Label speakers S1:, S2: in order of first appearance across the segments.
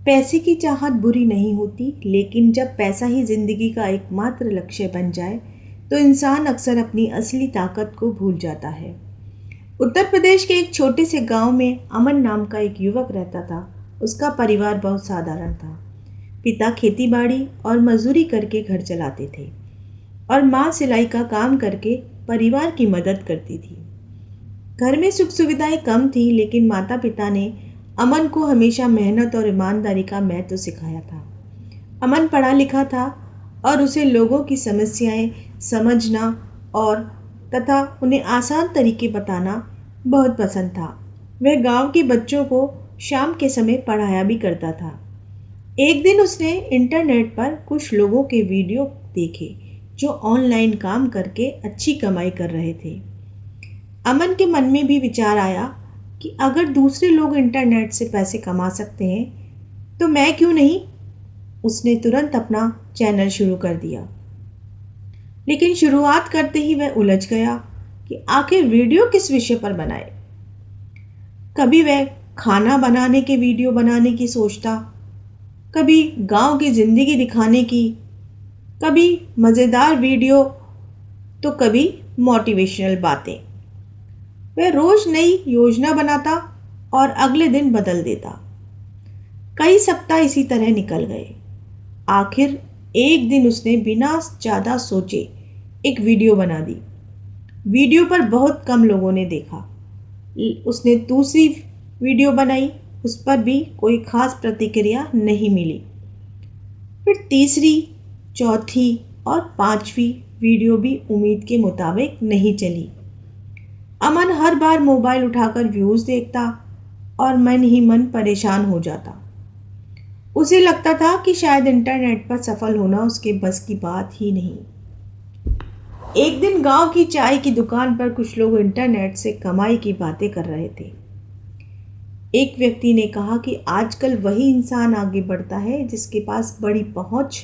S1: पैसे की चाहत बुरी नहीं होती, लेकिन जब पैसा ही जिंदगी का एकमात्र लक्ष्य बन जाए तो इंसान अक्सर अपनी असली ताकत को भूल जाता है। उत्तर प्रदेश के एक छोटे से गांव में अमन नाम का एक युवक रहता था। उसका परिवार बहुत साधारण था। पिता खेतीबाड़ी और मजदूरी करके घर चलाते थे और माँ सिलाई का काम करके परिवार की मदद करती थी। घर में सुख सुविधाएं कम थी, लेकिन माता पिता ने अमन को हमेशा मेहनत और ईमानदारी का महत्व सिखाया था। अमन पढ़ा लिखा था और उसे लोगों की समस्याएं समझना और तथा उन्हें आसान तरीके बताना बहुत पसंद था। वह गांव के बच्चों को शाम के समय पढ़ाया भी करता था। एक दिन उसने इंटरनेट पर कुछ लोगों के वीडियो देखे जो ऑनलाइन काम करके अच्छी कमाई कर रहे थे। अमन के मन में भी विचार आया कि अगर दूसरे लोग इंटरनेट से पैसे कमा सकते हैं तो मैं क्यों नहीं। उसने तुरंत अपना चैनल शुरू कर दिया, लेकिन शुरुआत करते ही वह उलझ गया कि आखिर वीडियो किस विषय पर बनाए। कभी वह खाना बनाने के वीडियो बनाने की सोचता, कभी गांव की जिंदगी दिखाने की, कभी मज़ेदार वीडियो, तो कभी मोटिवेशनल बातें। वह रोज नई योजना बनाता और अगले दिन बदल देता। कई सप्ताह इसी तरह निकल गए। आखिर एक दिन उसने बिना ज़्यादा सोचे एक वीडियो बना दी। वीडियो पर बहुत कम लोगों ने देखा। उसने दूसरी वीडियो बनाई, उस पर भी कोई खास प्रतिक्रिया नहीं मिली। फिर तीसरी, चौथी और पांचवी वीडियो भी उम्मीद के मुताबिक नहीं चली। अमन हर बार मोबाइल उठाकर व्यूज़ देखता और मन ही मन परेशान हो जाता। उसे लगता था कि शायद इंटरनेट पर सफल होना उसके बस की बात ही नहीं। एक दिन गांव की चाय की दुकान पर कुछ लोग इंटरनेट से कमाई की बातें कर रहे थे। एक व्यक्ति ने कहा कि आजकल वही इंसान आगे बढ़ता है जिसके पास बड़ी पहुंच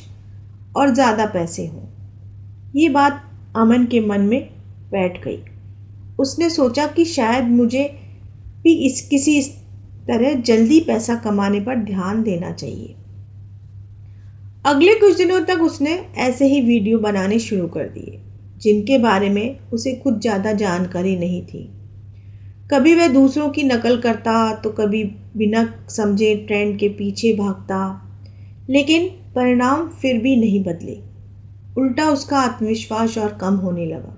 S1: और ज़्यादा पैसे हों। ये बात अमन के मन में बैठ गई। उसने सोचा कि शायद मुझे भी इस तरह जल्दी पैसा कमाने पर ध्यान देना चाहिए। अगले कुछ दिनों तक उसने ऐसे ही वीडियो बनाने शुरू कर दिए, जिनके बारे में उसे खुद ज़्यादा जानकारी नहीं थी। कभी वह दूसरों की नकल करता तो कभी बिना समझे ट्रेंड के पीछे भागता, लेकिन परिणाम फिर भी नहीं बदले। उल्टा उसका आत्मविश्वास और कम होने लगा।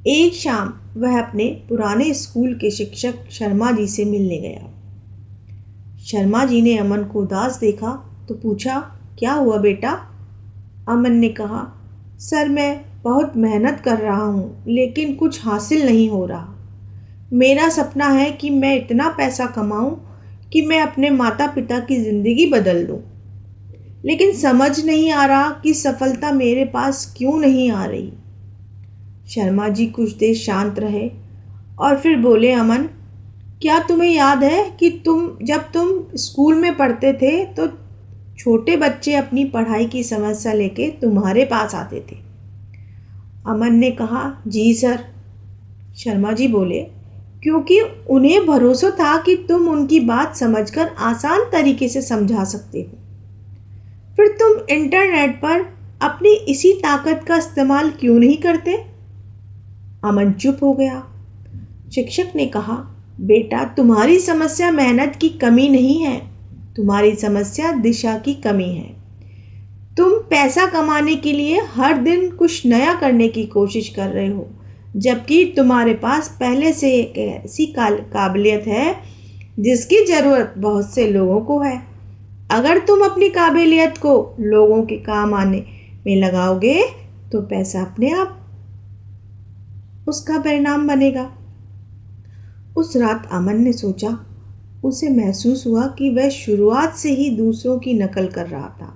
S1: एक शाम वह अपने पुराने स्कूल के शिक्षक शर्मा जी से मिलने गया। शर्मा जी ने अमन को उदास देखा तो पूछा, क्या हुआ बेटा? अमन ने कहा, सर मैं बहुत मेहनत कर रहा हूँ लेकिन कुछ हासिल नहीं हो रहा। मेरा सपना है कि मैं इतना पैसा कमाऊँ कि मैं अपने माता पिता की ज़िंदगी बदल दूँ, लेकिन समझ नहीं आ रहा कि सफलता मेरे पास क्यों नहीं आ रही। शर्मा जी कुछ देर शांत रहे और फिर बोले, अमन, क्या तुम्हें याद है कि जब तुम स्कूल में पढ़ते थे तो छोटे बच्चे अपनी पढ़ाई की समस्या लेके तुम्हारे पास आते थे? अमन ने कहा, जी सर। शर्मा जी बोले, क्योंकि उन्हें भरोसा था कि तुम उनकी बात समझकर आसान तरीके से समझा सकते हो। फिर तुम इंटरनेट पर अपनी इसी ताकत का इस्तेमाल क्यों नहीं करते? अमन चुप हो गया। शिक्षक ने कहा, बेटा तुम्हारी समस्या मेहनत की कमी नहीं है, तुम्हारी समस्या दिशा की कमी है। तुम पैसा कमाने के लिए हर दिन कुछ नया करने की कोशिश कर रहे हो, जबकि तुम्हारे पास पहले से एक ऐसी काबिलियत है जिसकी ज़रूरत बहुत से लोगों को है। अगर तुम अपनी काबिलियत को लोगों के काम आने में लगाओगे तो पैसा अपने आप उसका परिणाम बनेगा। उस रात अमन ने सोचा, उसे महसूस हुआ कि वह शुरुआत से ही दूसरों की नकल कर रहा था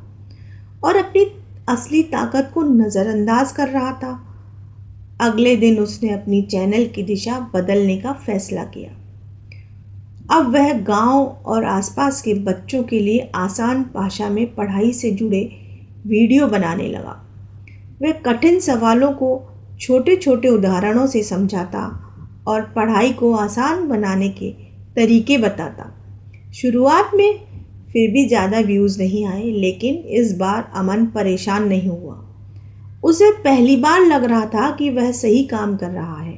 S1: और अपनी असली ताकत को नज़रअंदाज कर रहा था। अगले दिन उसने अपनी चैनल की दिशा बदलने का फैसला किया। अब वह गांव और आसपास के बच्चों के लिए आसान भाषा में पढ़ाई से जुड़े वीडियो बनाने लगा। वह कठिन सवालों को छोटे छोटे उदाहरणों से समझाता और पढ़ाई को आसान बनाने के तरीके बताता। शुरुआत में फिर भी ज़्यादा व्यूज़ नहीं आए, लेकिन इस बार अमन परेशान नहीं हुआ। उसे पहली बार लग रहा था कि वह सही काम कर रहा है।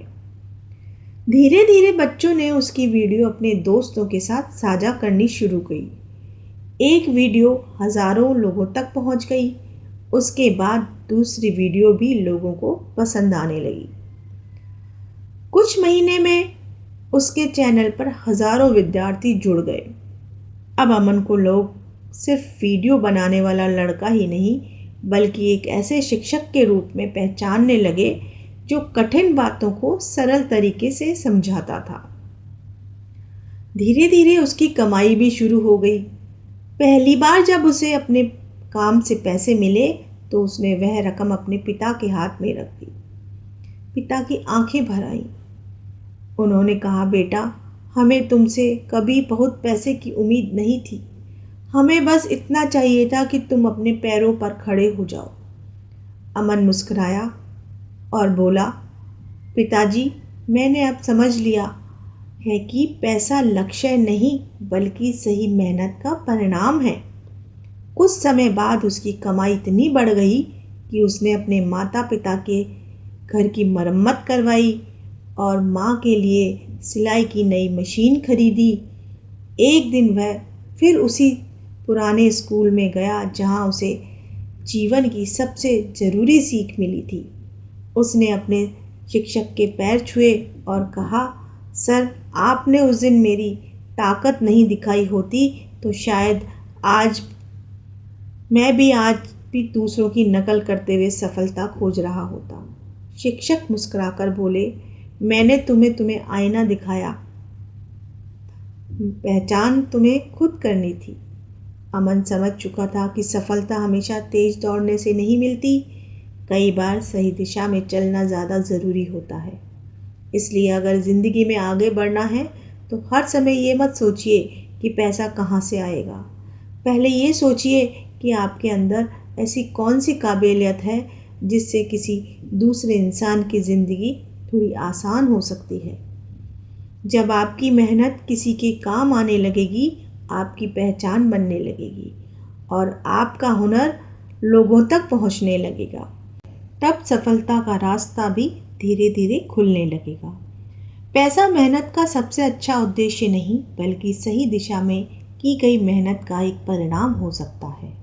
S1: धीरे धीरे बच्चों ने उसकी वीडियो अपने दोस्तों के साथ साझा करनी शुरू की। एक वीडियो हजारों लोगों तक पहुंच गई। उसके बाद दूसरी वीडियो भी लोगों को पसंद आने लगी। कुछ महीने में उसके चैनल पर हजारों विद्यार्थी जुड़ गए। अब अमन को लोग सिर्फ वीडियो बनाने वाला लड़का ही नहीं, बल्कि एक ऐसे शिक्षक के रूप में पहचानने लगे जो कठिन बातों को सरल तरीके से समझाता था। धीरे धीरे उसकी कमाई भी शुरू हो गई। पहली बार जब उसे अपने काम से पैसे मिले तो उसने वह रकम अपने पिता के हाथ में रख दी। पिता की आंखें भर आईं। उन्होंने कहा, बेटा, हमें तुमसे कभी बहुत पैसे की उम्मीद नहीं थी। हमें बस इतना चाहिए था कि तुम अपने पैरों पर खड़े हो जाओ। अमन मुस्कुराया और बोला, पिताजी, मैंने अब समझ लिया है कि पैसा लक्ष्य नहीं बल्कि सही मेहनत का परिणाम है। कुछ समय बाद उसकी कमाई इतनी बढ़ गई कि उसने अपने माता पिता के घर की मरम्मत करवाई और माँ के लिए सिलाई की नई मशीन खरीदी। एक दिन वह फिर उसी पुराने स्कूल में गया जहाँ उसे जीवन की सबसे ज़रूरी सीख मिली थी। उसने अपने शिक्षक के पैर छुए और कहा, सर, आपने उस दिन मेरी ताकत नहीं दिखाई होती तो शायद आज भी दूसरों की नकल करते हुए सफलता खोज रहा होता। शिक्षक मुस्कुराकर बोले, मैंने तुम्हें आईना दिखाया, पहचान तुम्हें खुद करनी थी। अमन समझ चुका था कि सफलता हमेशा तेज दौड़ने से नहीं मिलती। कई बार सही दिशा में चलना ज़्यादा ज़रूरी होता है। इसलिए अगर ज़िंदगी में आगे बढ़ना है तो हर समय ये मत सोचिए कि पैसा कहाँ से आएगा। पहले ये सोचिए कि आपके अंदर ऐसी कौन सी काबिलियत है जिससे किसी दूसरे इंसान की ज़िंदगी थोड़ी आसान हो सकती है। जब आपकी मेहनत किसी के काम आने लगेगी, आपकी पहचान बनने लगेगी और आपका हुनर लोगों तक पहुंचने लगेगा, तब सफलता का रास्ता भी धीरे धीरे खुलने लगेगा। पैसा मेहनत का सबसे अच्छा उद्देश्य नहीं, बल्कि सही दिशा में की गई मेहनत का एक परिणाम हो सकता है।